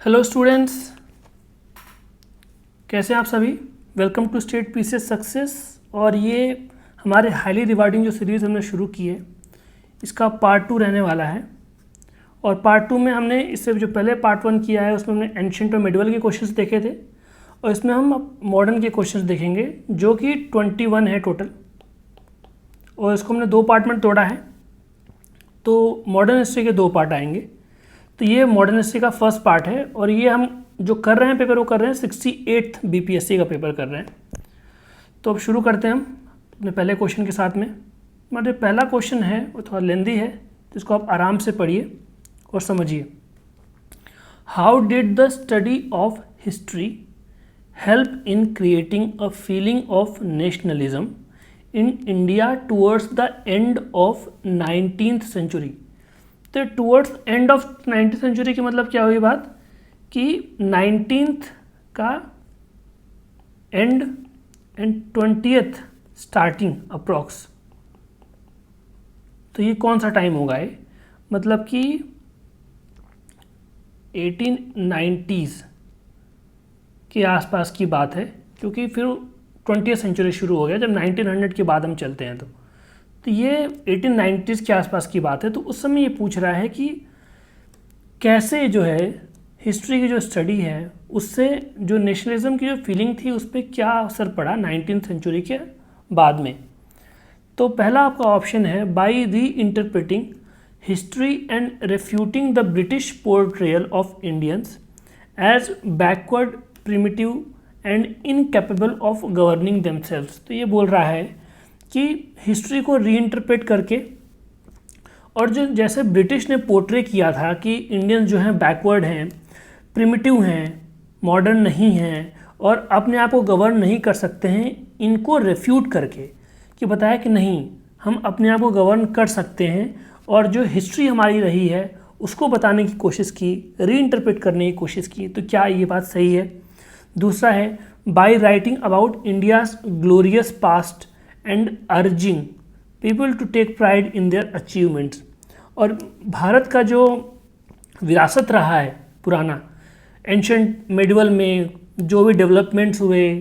Hello students, कैसे हैं आप सभी। Welcome to state PCS success. और ये हमारे हाईली रिवार्डिंग जो सीरीज़ हमने शुरू की है इसका पार्ट 2 रहने वाला है। और पार्ट 2 में हमने इससे जो पहले पार्ट 1 किया है उसमें हमने एंशिएंट और मिडिवल के क्वेश्चंस देखे थे, और इसमें हम अब मॉडर्न के क्वेश्चंस देखेंगे जो कि 21 है टोटल, और इसको हमने 2 पार्ट में तोड़ा है। तो मॉडर्न हिस्ट्री के 2 पार्ट आएंगे। तो ये मॉडर्न हिस्ट्री का फर्स्ट पार्ट है, और ये हम जो कर रहे हैं पेपर वो कर रहे हैं 68th बीपीएससी का पेपर कर रहे हैं। तो अब शुरू करते हैं हम अपने पहले क्वेश्चन के साथ में। हमारा जो पहला क्वेश्चन है वो थोड़ा लेंदी है, तो इसको आप आराम से पढ़िए और समझिए। How did the study of history help in creating a feeling of nationalism in India towards the end of 19th century. तो towards end of 19th century की मतलब क्या हुई बात कि 19th का and and 20th starting approx. तो ये कौन सा टाइम होगा ये, मतलब कि 1890s के आसपास की बात है, क्योंकि फिर 20th सेंचुरी शुरू हो गया जब 1900 के बाद हम चलते हैं। तो ये 1890s के आसपास की बात है। तो उस समय ये पूछ रहा है कि कैसे जो है हिस्ट्री की जो स्टडी है उससे जो नेशनलिज्म की जो फीलिंग थी उस पर क्या असर पड़ा 19th सेंचुरी के बाद में। तो पहला आपका ऑप्शन है by reinterpreting history and refuting the British portrayal of Indians as backward primitive and incapable of governing themselves. तो ये बोल रहा है कि हिस्ट्री को रीइंटरप्रेट करके, और जो जैसे ब्रिटिश ने पोर्ट्रे किया था कि इंडियंस जो हैं बैकवर्ड हैं, प्रिमिटिव हैं, मॉडर्न नहीं हैं और अपने आप को गवर्न नहीं कर सकते हैं, इनको रेफ्यूट करके कि बताया कि नहीं, हम अपने आप को गवर्न कर सकते हैं, और जो हिस्ट्री हमारी रही है उसको बताने की कोशिश की, रीइंटरप्रेट करने की कोशिश की। तो क्या ये बात सही है? दूसरा है by writing about India's glorious past and urging people to take pride in their achievements. और भारत का जो विरासत रहा है पुराना, एंशिएंट मिडिवल में जो भी डेवलपमेंट्स हुए,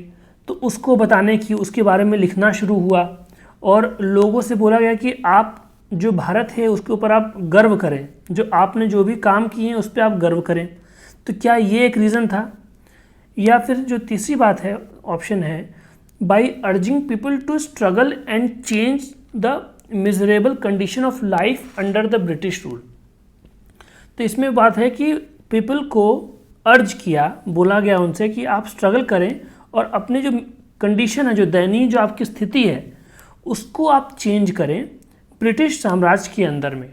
तो उसको बताने की, उसके बारे में लिखना शुरू हुआ, और लोगों से बोला गया कि आप जो भारत है उसके ऊपर आप गर्व करें, जो आपने जो भी काम किए हैं उस पर आप गर्व करें। तो क्या ये एक रीज़न था? या फिर जो तीसरी बात है, ऑप्शन है by urging people to struggle and change the miserable condition of life under the British rule। तो इसमें बात है कि पीपल को अर्ज किया, बोला गया उनसे कि आप स्ट्रगल करें और अपनी जो कंडीशन है, जो दयनीय जो आपकी स्थिति है, उसको आप चेंज करें ब्रिटिश साम्राज्य के अंदर में।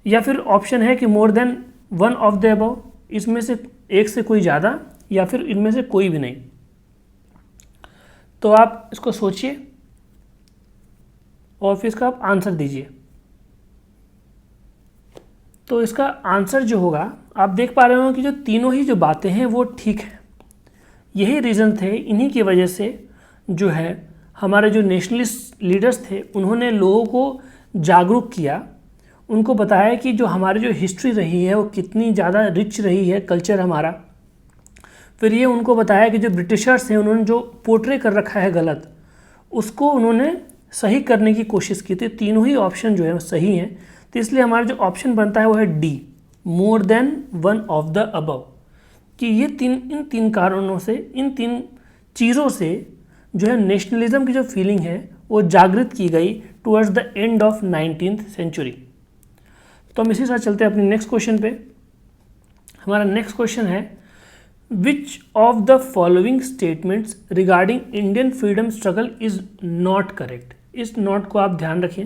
या फिर ऑप्शन है कि मोर than one of the above, इसमें से एक से कोई ज़्यादा या फिर इनमें से कोई भी नहीं। तो आप इसको सोचिए और फिर इसका आप आंसर दीजिए। तो इसका आंसर जो होगा, आप देख पा रहे हो कि जो तीनों ही जो बातें हैं वो ठीक है। यही रीज़न थे, इन्हीं की वजह से जो है हमारे जो नेशनलिस्ट लीडर्स थे उन्होंने लोगों को जागरूक किया, उनको बताया कि जो हमारी जो हिस्ट्री रही है वो कितनी ज़्यादा रिच रही है, कल्चर हमारा। फिर ये उनको बताया कि जो ब्रिटिशर्स हैं उन्होंने जो पोर्ट्रे कर रखा है गलत, उसको उन्होंने सही करने की कोशिश की थी। तीनों ही ऑप्शन जो है सही हैं। तो इसलिए हमारा जो ऑप्शन बनता है वो है D, more than one of the above, कि ये इन तीन कारणों से, इन तीन चीज़ों से जो है नेशनलिज्म की जो फीलिंग है वो जागृत की गई towards the end of 19th century. तो हम इसी साथ चलते हैं अपने नेक्स्ट क्वेश्चन पे। हमारा नेक्स्ट क्वेश्चन है Which of the following statements regarding Indian freedom struggle is not correct? इस नॉट को आप ध्यान रखें,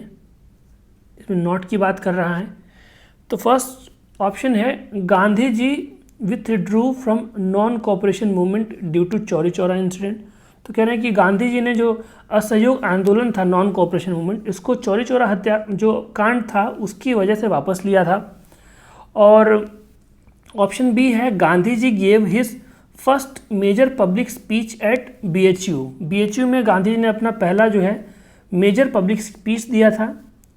इसमें नॉट की बात कर रहा है। तो फर्स्ट ऑप्शन है Gandhi ji withdrew from non cooperation movement due to Chauri Chaura incident. तो कह रहे हैं कि गांधी जी ने जो असहयोग आंदोलन था, नॉन कोऑपरेशन मूवमेंट, इसको चौरी चौरा हत्या जो कांड था उसकी वजह से वापस लिया था। और ऑप्शन बी है Gandhi ji gave his first major public speech at BHU। BHU में गांधी जी ने अपना पहला जो है मेजर पब्लिक स्पीच दिया था।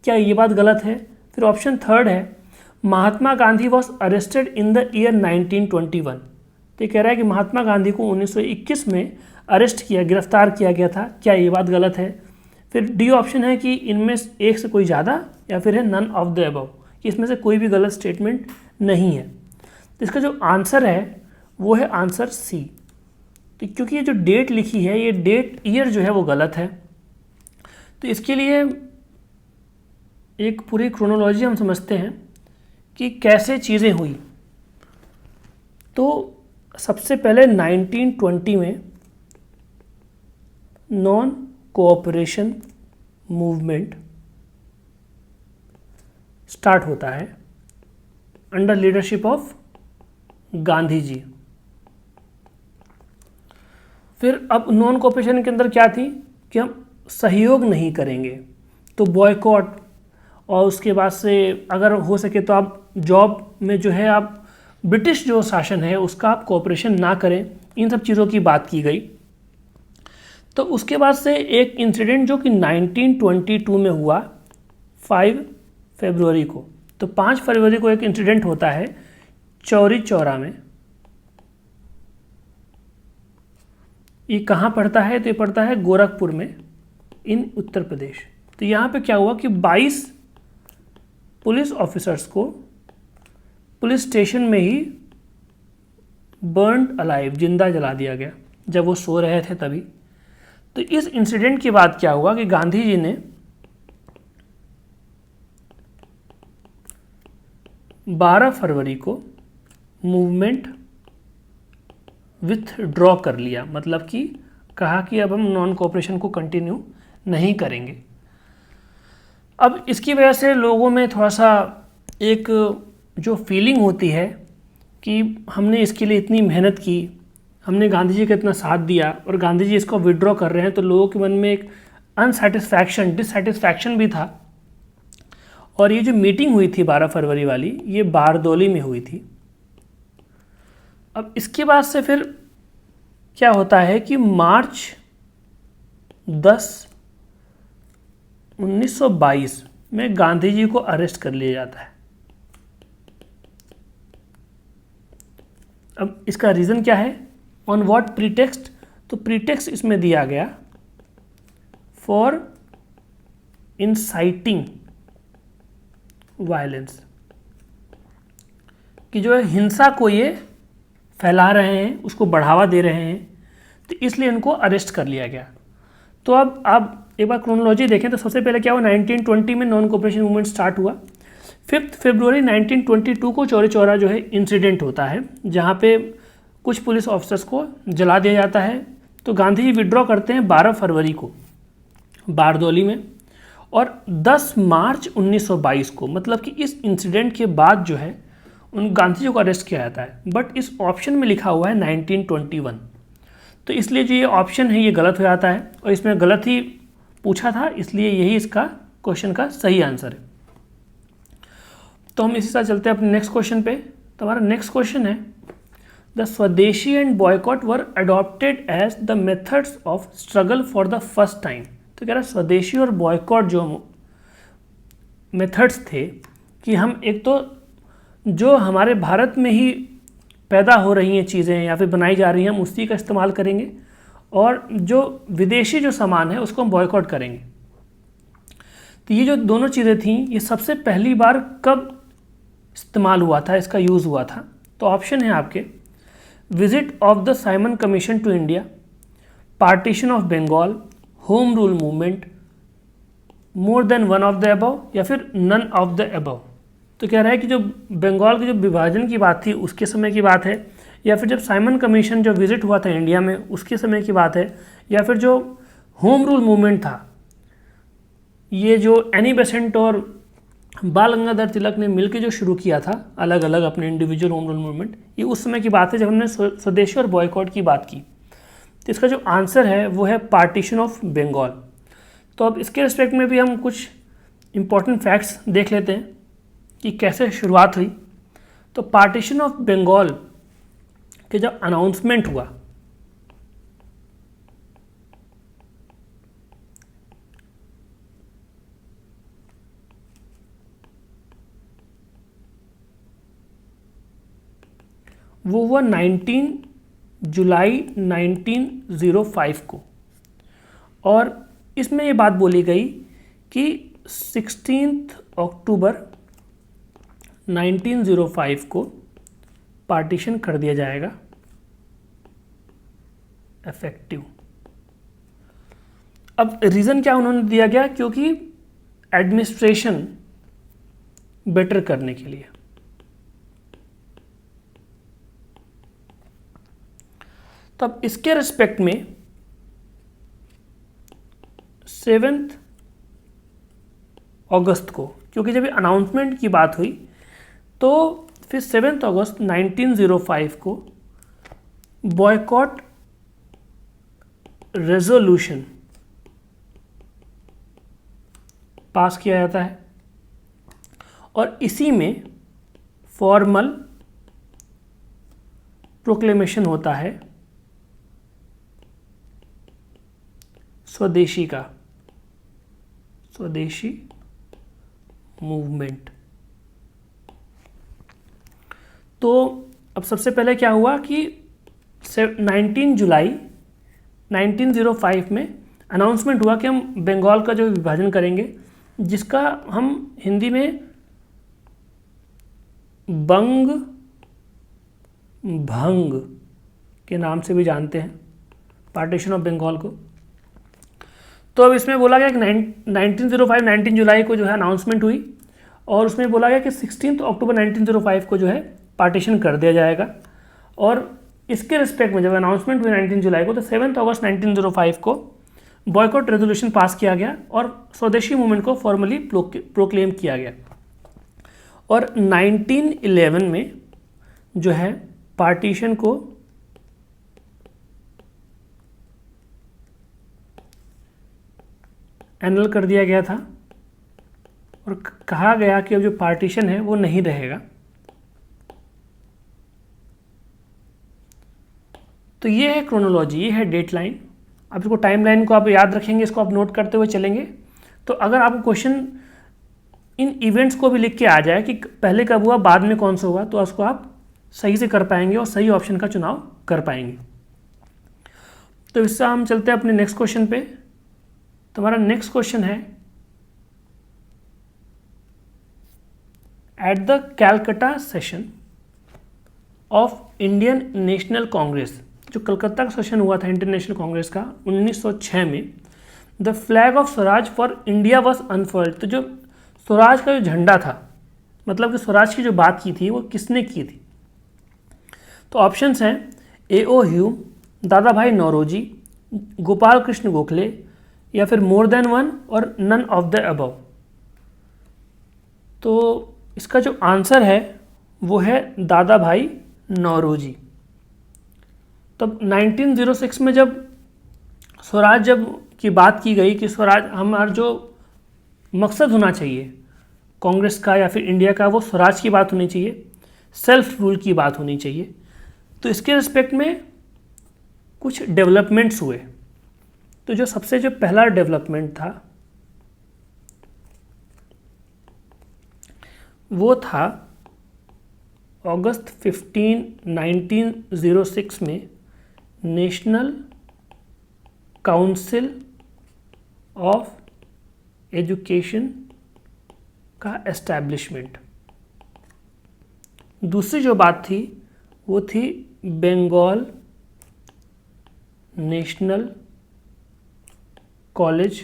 क्या ये बात गलत है? फिर ऑप्शन थर्ड है Mahatma Gandhi was arrested in the year 1921। तो ये कह रहा है कि महात्मा गांधी को 1921 में अरेस्ट किया, गिरफ्तार किया गया था। क्या ये बात गलत है? फिर डी ऑप्शन है कि इनमें एक से कोई ज़्यादा, या फिर है नन ऑफ द अबव, कि इसमें से कोई भी गलत स्टेटमेंट नहीं है। तो इसका जो आंसर है वो है आंसर सी। तो क्योंकि ये जो डेट लिखी है, ये डेट ईयर जो है वो गलत है, तो इसके लिए एक पूरी क्रोनोलॉजी हम समझते हैं कि कैसे चीज़ें हुई। तो सबसे पहले 1920 में नॉन कोऑपरेशन मूवमेंट स्टार्ट होता है अंडर लीडरशिप ऑफ गांधी जी। फिर अब नॉन कोऑपरेशन के अंदर क्या थी कि हम सहयोग नहीं करेंगे, तो बॉयकॉट, और उसके बाद से अगर हो सके तो आप जॉब में जो है आप ब्रिटिश जो शासन है उसका आप कोऑपरेशन ना करें, इन सब चीज़ों की बात की गई। तो उसके बाद से एक इंसिडेंट जो कि 1922 में हुआ 5 फरवरी को। तो 5 फरवरी को एक इंसिडेंट होता है चौरी चौरा में। ये कहाँ पड़ता है? तो ये पड़ता है गोरखपुर में इन उत्तर प्रदेश। तो यहाँ पे क्या हुआ कि 22 पुलिस ऑफिसर्स को पुलिस स्टेशन में ही बर्न्ड अलाइव, जिंदा जला दिया गया, जब वो सो रहे थे तभी। तो इस इंसिडेंट के बाद क्या हुआ कि गांधी जी ने 12 फरवरी को मूवमेंट विथड्रॉ कर लिया, मतलब कि कहा कि अब हम नॉन कोऑपरेशन को कंटिन्यू नहीं करेंगे। अब इसकी वजह से लोगों में थोड़ा सा एक जो फीलिंग होती है कि हमने इसके लिए इतनी मेहनत की, हमने गांधी जी का इतना साथ दिया और गांधी जी इसको विड्रॉ कर रहे हैं, तो लोगों के मन में एक अनसेटिस्फैक्शन, डिससेटिस्फैक्शन भी था। और ये जो मीटिंग हुई थी 12 फरवरी वाली, ये बारदौली में हुई थी। अब इसके बाद से फिर क्या होता है कि मार्च 10, 1922 में गांधी जी को अरेस्ट कर लिया जाता है। अब इसका रीज़न क्या है? On what pretext? तो प्रीटेक्स्ट इसमें दिया गया फॉर इंसाइटिंग वायलेंस, कि जो है हिंसा को ये फैला रहे हैं, उसको बढ़ावा दे रहे हैं, तो इसलिए इनको अरेस्ट कर लिया गया। तो अब आप एक बार क्रोनोलॉजी देखें तो सबसे पहले क्या हुआ, 1920 में नॉन कोऑपरेशन मूवमेंट स्टार्ट हुआ। 5 फरवरी 1922 को चौरी चौरा जो है इंसिडेंट होता है, जहाँ पे कुछ पुलिस ऑफिसर्स को जला दिया जाता है। तो गांधी जी विड्रॉ करते हैं 12 फरवरी को बारदौली में, और 10 मार्च 1922 को, मतलब कि इस इंसिडेंट के बाद जो है उन गांधी जी को अरेस्ट किया जाता है। बट इस ऑप्शन में लिखा हुआ है 1921, तो इसलिए जो ये ऑप्शन है ये गलत हो जाता है, और इसमें गलत ही पूछा था, इसलिए यही इसका क्वेश्चन का सही आंसर है। तो हम इसी साथ चलते हैं अपने नेक्स्ट क्वेश्चन पे। तो हमारा नेक्स्ट क्वेश्चन है, the swadeshi and boycott were adopted as the methods of struggle for the first time. तो कह रहा है स्वदेशी और बॉयकॉट जो मेथड्स थे कि हम एक तो जो हमारे भारत में ही पैदा हो रही हैं चीज़ें या फिर बनाई जा रही हैं, हम उसी का इस्तेमाल करेंगे, और जो विदेशी जो सामान है उसको हम बॉयकॉट करेंगे। तो ये जो दोनों चीज़ें थीं, ये सबसे पहली बार कब इस्तेमाल हुआ था, इसका यूज़ हुआ था? तो ऑप्शन है आपके, visit of the Simon commission to India, partition of Bengal, home rule movement, more than one of the above, या फिर नन ऑफ द अबव। तो कह रहा है कि जो बंगाल के जो विभाजन की बात थी उसके समय की बात है, या फिर जब साइमन कमीशन जो विजिट हुआ था इंडिया में उसके समय की बात है, या फिर जो होम रूल मूवमेंट था, ये जो एनी बेसेंट और बाल गंगाधर तिलक ने मिलकर जो शुरू किया था अलग अलग अपने इंडिविजुअल होम रूल मूवमेंट, ये उस समय की बात है जब हमने स्वदेशी और बॉयकॉट की बात की। तो इसका जो आंसर है वो है पार्टीशन ऑफ बंगाल। तो अब इसके रिस्पेक्ट में भी हम कुछ इम्पॉर्टेंट फैक्ट्स देख लेते हैं कि कैसे शुरुआत हुई। तो पार्टीशन ऑफ बंगाल के जब अनाउंसमेंट हुआ, वो हुआ 19 जुलाई 1905 को। और इसमें ये बात बोली गई कि 16 अक्टूबर 1905 को पार्टीशन कर दिया जाएगा इफेक्टिव। अब रीज़न क्या उन्होंने दिया गया, क्योंकि एडमिनिस्ट्रेशन बेटर करने के लिए। तो अब इसके रिस्पेक्ट में 7 अगस्त को, क्योंकि जब अनाउंसमेंट की बात हुई तो फिर 7 अगस्त 1905 को बॉयकॉट रेजोल्यूशन पास किया जाता है और इसी में फॉर्मल प्रोक्लेमेशन होता है स्वदेशी का, स्वदेशी मूवमेंट। तो अब सबसे पहले क्या हुआ कि 19 जुलाई 1905 में अनाउंसमेंट हुआ कि हम बंगाल का जो विभाजन करेंगे, जिसका हम हिंदी में बंग भंग के नाम से भी जानते हैं, पार्टीशन ऑफ बंगाल को। तो अब इसमें बोला गया कि 1905 19 जुलाई को जो है अनाउंसमेंट हुई और उसमें बोला गया कि 16 अक्टूबर 1905 को जो है पार्टीशन कर दिया जाएगा। और इसके रिस्पेक्ट में जब अनाउंसमेंट हुई 19 जुलाई को, तो 7 अगस्त 1905 को बॉयकॉट रेजोल्यूशन पास किया गया और स्वदेशी मूवमेंट को फॉर्मली प्रोक्लेम किया गया। और 1911 में जो है पार्टीशन को एनल कर दिया गया था और कहा गया कि अब जो पार्टीशन है वो नहीं रहेगा। तो ये है क्रोनोलॉजी, ये है डेट लाइन। अब इसको टाइम लाइन को आप याद रखेंगे, इसको आप नोट करते हुए चलेंगे। तो अगर आपको क्वेश्चन इन इवेंट्स को भी लिख के आ जाए कि पहले कब हुआ बाद में कौन सा हुआ, तो उसको आप सही से कर पाएंगे और सही ऑप्शन का चुनाव कर पाएंगे। तो इससे हम चलते हैं अपने नेक्स्ट क्वेश्चन पे। तुम्हारा नेक्स्ट क्वेश्चन है, at the Calcutta session of Indian national Congress, जो कलकत्ता का सेशन हुआ था इंटरनेशनल कांग्रेस का 1906 में, the flag of Swaraj for India was unfurled. तो जो स्वराज का जो झंडा था, मतलब कि स्वराज की जो बात की थी वो किसने की थी? तो ऑप्शंस हैं A.O. ह्यूम, दादा भाई नौरोजी, गोपाल कृष्ण गोखले, या फिर मोर देन वन और नन ऑफ द अबव। तो इसका जो आंसर है वो है दादा भाई नौरोजी। तब 1906 में जब स्वराज जब की बात की गई कि स्वराज हमारा जो मकसद होना चाहिए कांग्रेस का या फिर इंडिया का, वो स्वराज की बात होनी चाहिए, सेल्फ रूल की बात होनी चाहिए। तो इसके रिस्पेक्ट में कुछ डेवलपमेंट्स हुए। तो जो सबसे जो पहला डेवलपमेंट था वो था अगस्त 15, 1906 में नेशनल काउंसिल ऑफ एजुकेशन का एस्टैब्लिशमेंट। दूसरी जो बात थी वो थी बंगाल नेशनल कॉलेज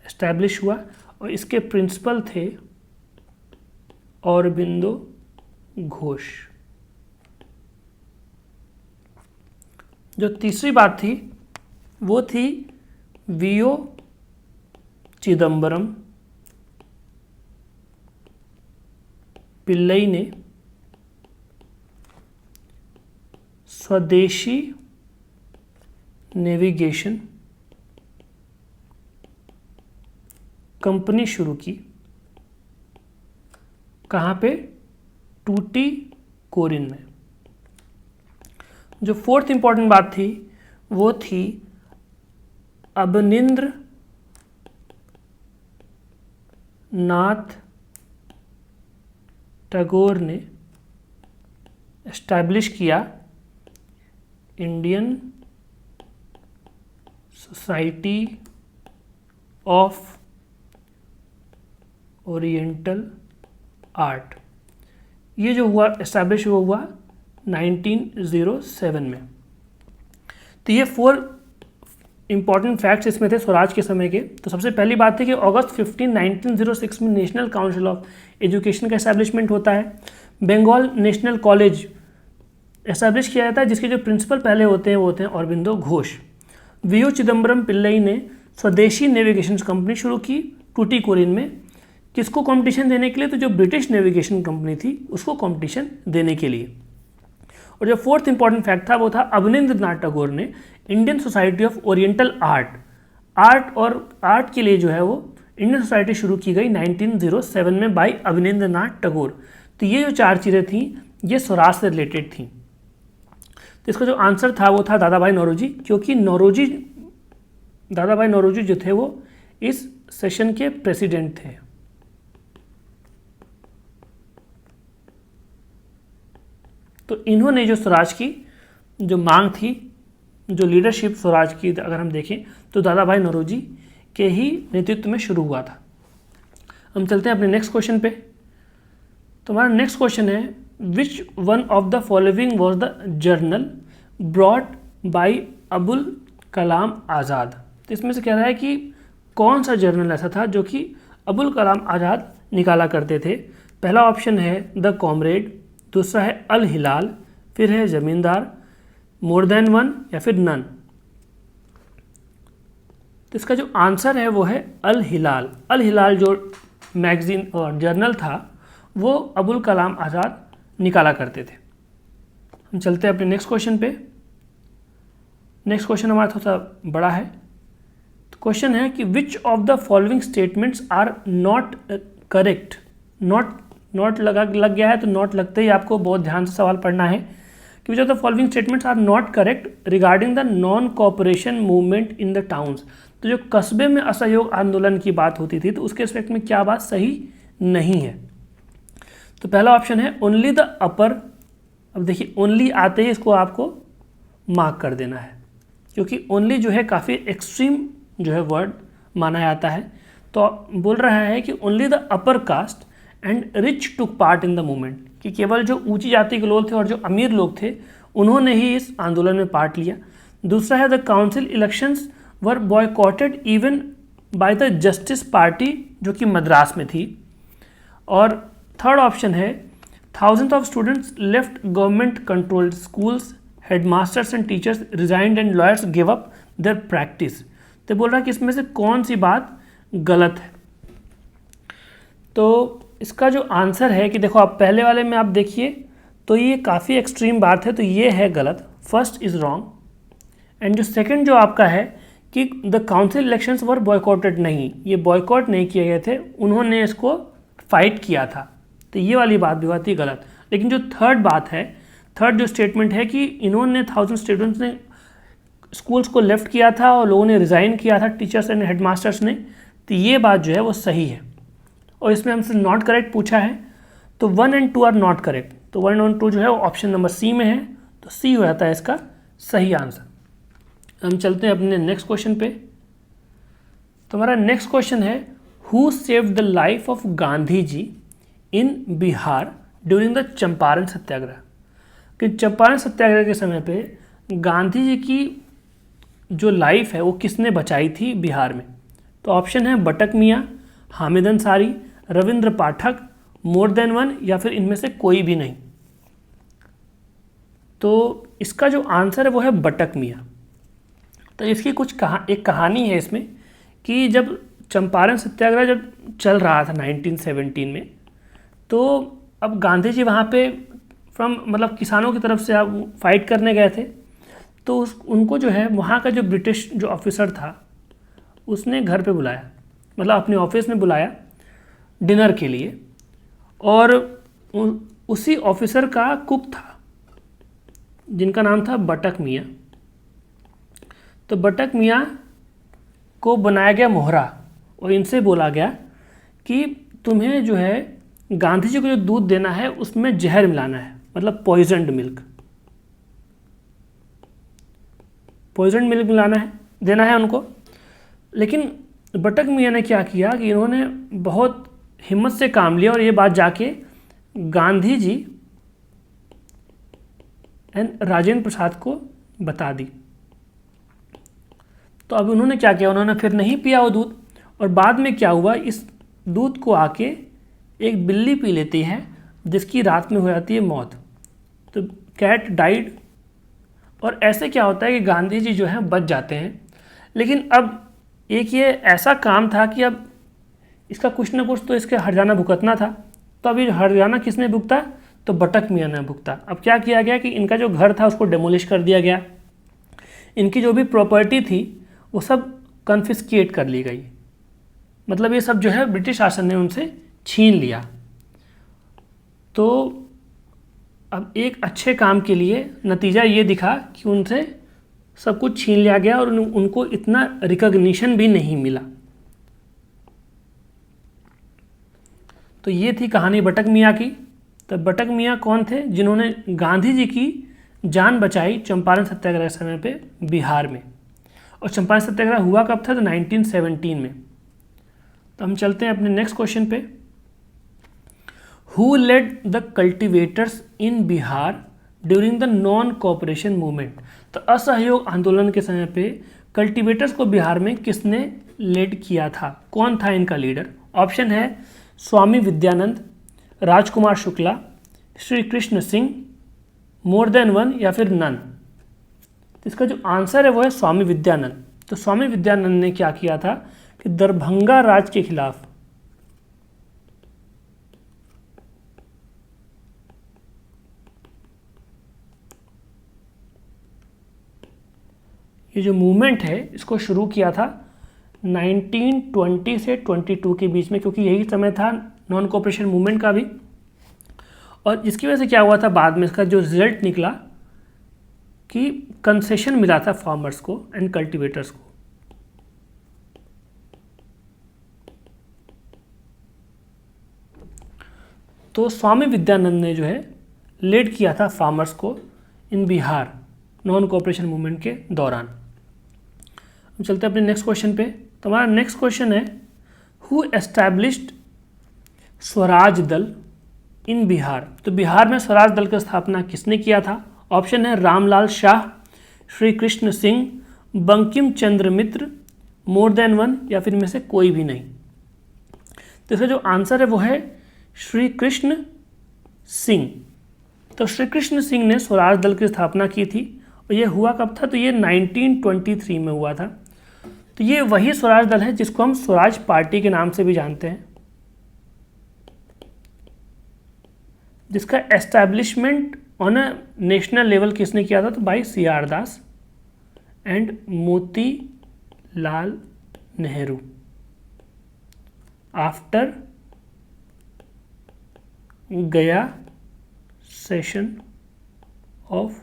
एस्टैब्लिश हुआ और इसके प्रिंसिपल थे औरबिंदो घोष। जो तीसरी बात थी वो थी वीओ चिदम्बरम पिल्लई ने स्वदेशी नेविगेशन कंपनी शुरू की। कहाँ पे? टूटी कोरिन में। जो फोर्थ इंपॉर्टेंट बात थी वो थी अवनिंद्र नाथ टैगोर ने एस्टैब्लिश किया Indian society of oriental art. ये जो हुआ एस्टैब्लिश हुआ 1907 में। तो ये 4 इंपॉर्टेंट फैक्ट्स इसमें थे स्वराज के समय के। तो सबसे पहली बात थी कि अगस्त 15, 1906 में नेशनल काउंसिल ऑफ एजुकेशन का एस्टैब्लिशमेंट होता है। बंगाल नेशनल कॉलेज एस्टैब्लिश किया जाता है, जिसके जो प्रिंसिपल पहले होते हैं वो होते हैं अरबिंदो घोष। वीओ चिदम्बरम पिल्लई ने स्वदेशी नेविगेशन कंपनी शुरू की टूटीकोरिन में। किसको कंपटीशन देने के लिए? तो जो ब्रिटिश नेविगेशन कंपनी थी उसको कंपटीशन देने के लिए। और जो 4th इंपॉर्टेंट फैक्ट था वो था अवनींद्रनाथ टैगोर ने Indian society of oriental art के लिए जो है वो इंडियन सोसाइटी शुरू की गई 1907 में बाय अवनींद्रनाथ टैगोर। तो ये जो 4 चीज़ें थी ये स्वराज से रिलेटेड थी। तो इसका जो आंसर था वो था दादा भाई नौरोजी, क्योंकि दादा भाई नौरोजी जो थे वो इस सेशन के प्रेसिडेंट थे। तो इन्होंने जो स्वराज की जो मांग थी, जो लीडरशिप स्वराज की अगर हम देखें तो दादा भाई नौरोजी के ही नेतृत्व में शुरू हुआ था। हम चलते हैं अपने नेक्स्ट क्वेश्चन पे। तो हमारा नेक्स्ट क्वेश्चन है which one of the following was the journal brought by Abul Kalam Azad. तो इसमें से कह रहा है कि कौन सा जर्नल ऐसा था जो कि अबुल कलाम आज़ाद निकाला करते थे। पहला ऑप्शन है द कॉमरेड, दूसरा है अल हिलाल, फिर है ज़मींदार, मोर देन वन या फिर नन। तो इसका जो आंसर है वो है अल हिलाल। अल हिलाल जो मैगजीन और जर्नल था वो अबुल कलाम आज़ाद निकाला करते थे। हम चलते हैं अपने नेक्स्ट क्वेश्चन पे। नेक्स्ट क्वेश्चन हमारा थोड़ा सा बड़ा है। तो क्वेश्चन है कि which of the following statements are not correct. Not लग गया है तो नॉट लगते ही आपको बहुत ध्यान से सवाल पढ़ना है कि which of the following statements are not correct regarding the non cooperation movement in the towns. तो जो कस्बे में असहयोग आंदोलन की बात होती थी तो उसके रिस्पेक्ट में क्या बात सही नहीं है। तो पहला ऑप्शन है ओनली द अपर। अब देखिए ओनली आते ही इसको आपको मार्क कर देना है, क्योंकि ओनली जो है काफ़ी एक्सट्रीम जो है वर्ड माना जाता है। तो बोल रहा है कि only the upper caste and rich took part in the movement, कि केवल जो ऊंची जाति के लोग थे और जो अमीर लोग थे उन्होंने ही इस आंदोलन में पार्ट लिया। दूसरा है the council elections were boycotted even by the justice party जो कि मद्रास में थी। और थर्ड ऑप्शन है thousand of students left government controlled schools, headmasters and teachers resigned and lawyers give up their practice. तो बोल रहा है कि इसमें से कौन सी बात गलत है। तो इसका जो आंसर है कि देखो आप पहले वाले में आप देखिए तो ये काफ़ी एक्सट्रीम बात है, तो ये है गलत, फर्स्ट इज़ रॉन्ग। एंड जो सेकंड जो आपका है कि the council elections were boycotted, नहीं, ये बॉयकॉट नहीं किए गए थे, उन्होंने इसको फाइट किया था, तो ये वाली बात भी बात ही गलत। लेकिन जो थर्ड बात है, थर्ड जो स्टेटमेंट है कि इन्होंने 1000 स्टूडेंट्स ने स्कूल्स को लेफ्ट किया था और लोगों ने रिज़ाइन किया था, टीचर्स एंड हेडमास्टर्स ने, तो ये बात जो है वो सही है। और इसमें हमसे नॉट करेक्ट पूछा है, तो 1 और 2 आर नॉट करेक्ट, तो 1 और 2 जो है वो ऑप्शन नंबर सी में है, तो सी हो जाता है इसका सही आंसर। हम चलते हैं अपने नेक्स्ट क्वेश्चन पे। तो हमारा नेक्स्ट क्वेश्चन है who saved the life of Gandhi ji in Bihar during the Champaran Satyagraha. कि चंपारण सत्याग्रह के समय पे गांधी जी की जो लाइफ है वो किसने बचाई थी बिहार में। तो ऑप्शन है बटक मियाँ, हामिद अंसारी, रविंद्र पाठक, मोर देन वन या फिर इनमें से कोई भी नहीं। तो इसका जो आंसर है वो है बटक मियाँ। तो इसकी कुछ एक कहानी है इसमें कि जब चंपारण सत्याग्रह जब चल रहा था 1917 में, तो अब गांधी जी वहाँ पे मतलब किसानों की तरफ से आप फाइट करने गए थे, तो उनको जो है वहाँ का जो ब्रिटिश जो ऑफिसर था उसने घर पे बुलाया, मतलब अपने ऑफिस में बुलाया डिनर के लिए, और उसी ऑफिसर का कुक था जिनका नाम था बटक मियाँ। तो बटक मियाँ को बनाया गया मोहरा और इनसे बोला गया कि तुम्हें जो है गांधी जी को जो दूध देना है उसमें जहर मिलाना है, मतलब पॉइजनड मिल्क, पॉइजनड मिल्क मिलाना है, देना है उनको। लेकिन बटक मियाँ ने क्या किया कि इन्होंने बहुत हिम्मत से काम लिया और ये बात जाके गांधी जी एंड राजेंद्र प्रसाद को बता दी। तो अब उन्होंने क्या किया, उन्होंने फिर नहीं पिया वो दूध, और बाद में क्या हुआ, इस दूध को आके एक बिल्ली पी लेती है जिसकी रात में हो जाती है मौत। तो कैट डाइड, और ऐसे क्या होता है कि गांधी जी जो है बच जाते हैं। लेकिन अब एक ये ऐसा काम था कि अब इसका कुछ ना कुछ तो इसके हर्जाना भुगतना था। तो अभी हर्जाना किसने भुगता, तो बटक मियाँ ने भुगता। अब क्या किया गया कि इनका जो घर था उसको डेमोलिश कर दिया गया, इनकी जो भी प्रॉपर्टी थी वो सब कन्फिस्केट कर ली गई, मतलब ये सब जो है ब्रिटिश शासन ने उनसे छीन लिया। तो अब एक अच्छे काम के लिए नतीजा ये दिखा कि उनसे सब कुछ छीन लिया गया और उनको इतना रिकॉग्निशन भी नहीं मिला। तो ये थी कहानी बटक मियाँ की। तो बटक मियाँ कौन थे, जिन्होंने गांधी जी की जान बचाई चंपारण सत्याग्रह समय पे बिहार में। और चंपारण सत्याग्रह हुआ कब था, तो 1917 में। तो हम चलते हैं अपने नेक्स्ट क्वेश्चन पे। Who led the cultivators in Bihar during the non cooperation movement. तो असहयोग आंदोलन के समय पे कल्टिवेटर्स को बिहार में किसने लेड किया था, कौन था इनका लीडर। ऑप्शन है Swami Vidyanand, Rajkumar Shukla, Shri Krishna Singh, more than one, या फिर नन। तो इसका जो आंसर है वो है स्वामी विद्यानंद। तो स्वामी विद्यानंद ने क्या किया था कि दरभंगा राज के खिलाफ ये जो मूवमेंट है इसको शुरू किया था 1920 से 22 के बीच में, क्योंकि यही समय था नॉन कोऑपरेशन मूवमेंट का भी। और इसकी वजह से क्या हुआ था, बाद में इसका जो रिजल्ट निकला कि कंसेशन मिला था फार्मर्स को एंड कल्टीवेटर्स को। तो स्वामी विद्यानंद ने जो है लीड किया था फार्मर्स को इन बिहार नॉन कोऑपरेशन मूवमेंट के दौरान। हम चलते हैं अपने नेक्स्ट क्वेश्चन पे। तो हमारा नेक्स्ट क्वेश्चन है, हु एस्टैब्लिश्ड स्वराज दल इन बिहार। तो बिहार में स्वराज दल की स्थापना किसने किया था। ऑप्शन है रामलाल शाह, श्री कृष्ण सिंह, बंकिम चंद्र मित्र, मोर देन वन, या फिर इनमें से कोई भी नहीं। तो इसका जो आंसर है वो है श्री कृष्ण सिंह। तो श्री कृष्ण सिंह ने स्वराज दल की स्थापना की थी, और ये हुआ कब था, तो ये 1923 में हुआ था। तो ये वही स्वराज दल है जिसको हम स्वराज पार्टी के नाम से भी जानते हैं, जिसका establishment on a national level किसने किया था, तो भाई CR Das and Moti Lal Nehru after गया सेशन ऑफ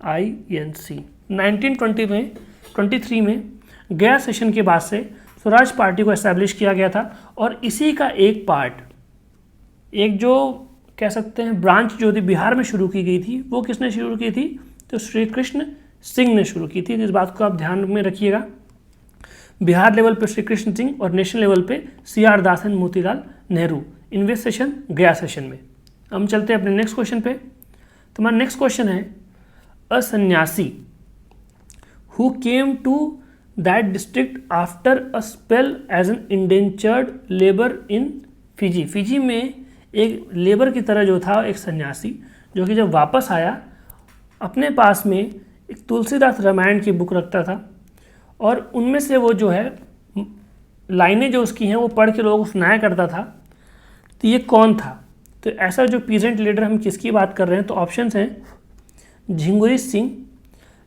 INC। 1923 में गया सेशन के बाद से स्वराज पार्टी को एस्टैब्लिश किया गया था। और इसी का एक पार्ट, एक जो कह सकते हैं ब्रांच जो थी बिहार में शुरू की गई थी, वो किसने शुरू की थी, तो श्री कृष्ण सिंह ने शुरू की थी। इस बात को आप ध्यान में रखिएगा। बिहार लेवल पे श्री कृष्ण सिंह और नेशनल लेवल पे CR Das and Motilal Nehru, in west session Gaya session में। हम चलते हैं अपने नेक्स्ट क्वेश्चन पे। तो हमारा नेक्स्ट क्वेश्चन है, a sanyasi who came to that district after a spell as an indentured labour in Fiji. Fiji में एक लेबर की तरह जो था एक सन्यासी, जो कि जब वापस आया अपने पास में एक तुलसीदास रामायण की बुक रखता था, और उनमें से वो जो है लाइनें जो उसकी हैं वो पढ़ के लोगों को सुनाया करता था। तो ये कौन था, तो ऐसा जो पीजेंट लीडर हम किसकी बात कर रहे हैं, तो ऑप्शंस हैं झिंगुरी सिंह,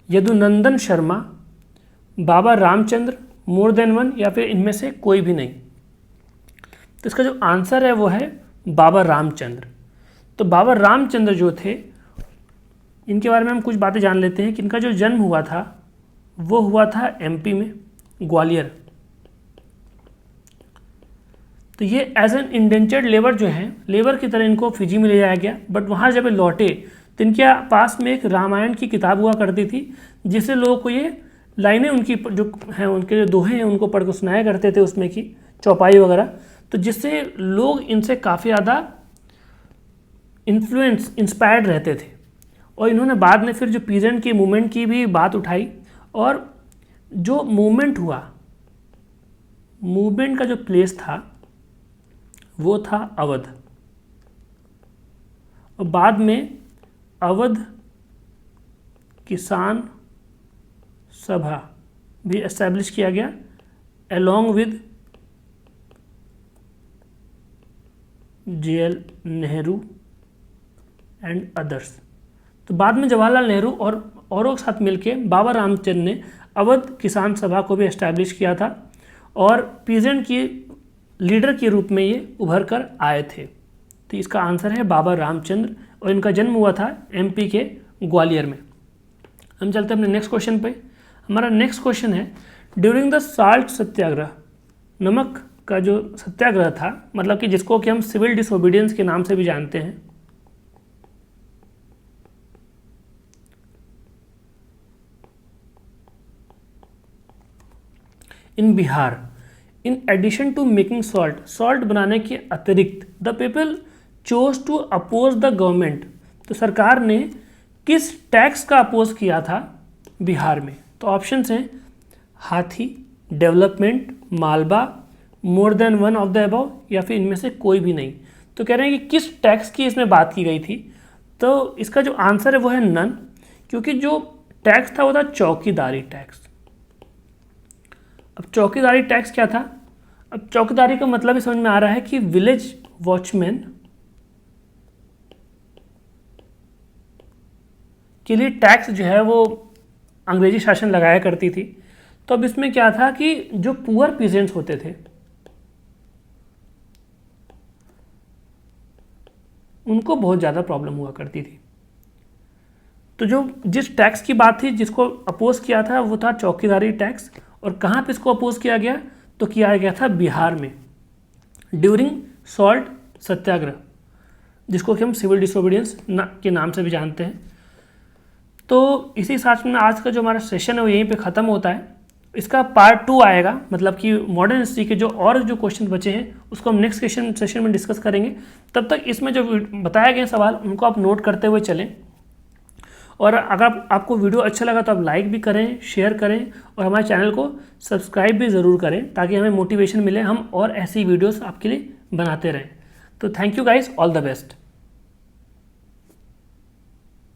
यदुनंदन शर्मा, बाबा रामचंद्र, मोर देन वन, या फिर इनमें से कोई भी नहीं। तो इसका जो आंसर है वो है बाबा रामचंद्र। तो बाबा रामचंद्र जो थे, इनके बारे में हम कुछ बातें जान लेते हैं कि इनका जो जन्म हुआ था वो हुआ था MP में, ग्वालियर। तो ये एज एन इंडेंचर्ड लेबर जो है, लेबर की तरह इनको फिजी में ले जाया गया, बट वहाँ जब लौटे तो इनके पास में एक रामायण की किताब हुआ करती थी, जिससे लोगों को ये लाइनें उनकी जो हैं, उनके जो दोहे हैं, उनको पढ़ कर सुनाया करते थे, उसमें की चौपाई वगैरह, तो जिससे लोग इनसे काफ़ी ज़्यादा इंस्पायर्ड रहते थे। और इन्होंने बाद में फिर जो पीजेंट की मूवमेंट की भी बात उठाई, और जो मूवमेंट हुआ, मूवमेंट का जो प्लेस था वो था अवध, और बाद में अवध किसान सभा भी एस्टैब्लिश किया गया along with JL Nehru and others. तो बाद में जवाहरलाल नेहरू और औरों के साथ मिलके बाबा रामचंद्र ने अवध किसान सभा को भी एस्टैब्लिश किया था, और पीजेंट की लीडर के रूप में ये उभर कर आए थे। तो इसका आंसर है बाबा रामचंद्र, और इनका जन्म हुआ था MP के ग्वालियर में। हम चलते हैं अपने नेक्स्ट क्वेश्चन पे। हमारा नेक्स्ट क्वेश्चन है, ड्यूरिंग द साल्ट सत्याग्रह, नमक का जो सत्याग्रह था, मतलब कि जिसको कि हम सिविल डिसोबीडियंस के नाम से भी जानते हैं, in Bihar, in addition to making salt, salt बनाने के अतिरिक्त the people chose to oppose the government, तो सरकार ने किस टैक्स का अपोज किया था बिहार में? तो ऑप्शंस हैं हाथी, डेवलपमेंट, मालबा, more than one of the above, या फिर इनमें से कोई भी नहीं। तो कह रहे हैं कि किस टैक्स की इसमें बात की गई थी, तो इसका जो आंसर है वो है नन, क्योंकि जो टैक्स था वो था चौकीदारी टैक्स। अब चौकीदारी टैक्स क्या था? अब चौकीदारी का मतलब ही समझ में आ रहा है कि विलेज वॉचमैन के लिए टैक्स जो है वो अंग्रेजी शासन लगाया करती थी। तो अब इसमें क्या था कि जो पुअर पीजेंट्स होते थे उनको बहुत ज़्यादा प्रॉब्लम हुआ करती थी। तो जो जिस टैक्स की बात थी, जिसको अपोज किया था, वो था चौकीदारी टैक्स। और कहाँ पे इसको अपोज किया गया? तो किया गया था बिहार में, ड्यूरिंग सॉल्ट सत्याग्रह, जिसको कि हम सिविल डिसोबीडियंस के नाम से भी जानते हैं। तो इसी साथ में आज का जो हमारा सेशन है वो यहीं पे ख़त्म होता है। इसका पार्ट 2 आएगा, मतलब कि मॉडर्न हिस्ट्री के जो और जो क्वेश्चन बचे हैं उसको हम नेक्स्ट सेशन में डिस्कस करेंगे। तब तक इसमें जो बताए गए सवाल उनको आप नोट करते हुए चलें, और अगर आपको वीडियो अच्छा लगा तो आप लाइक भी करें, शेयर करें, और हमारे चैनल को सब्सक्राइब भी ज़रूर करें, ताकि हमें मोटिवेशन मिले, हम और ऐसी वीडियोस आपके लिए बनाते रहें। तो thank you guys, all the best.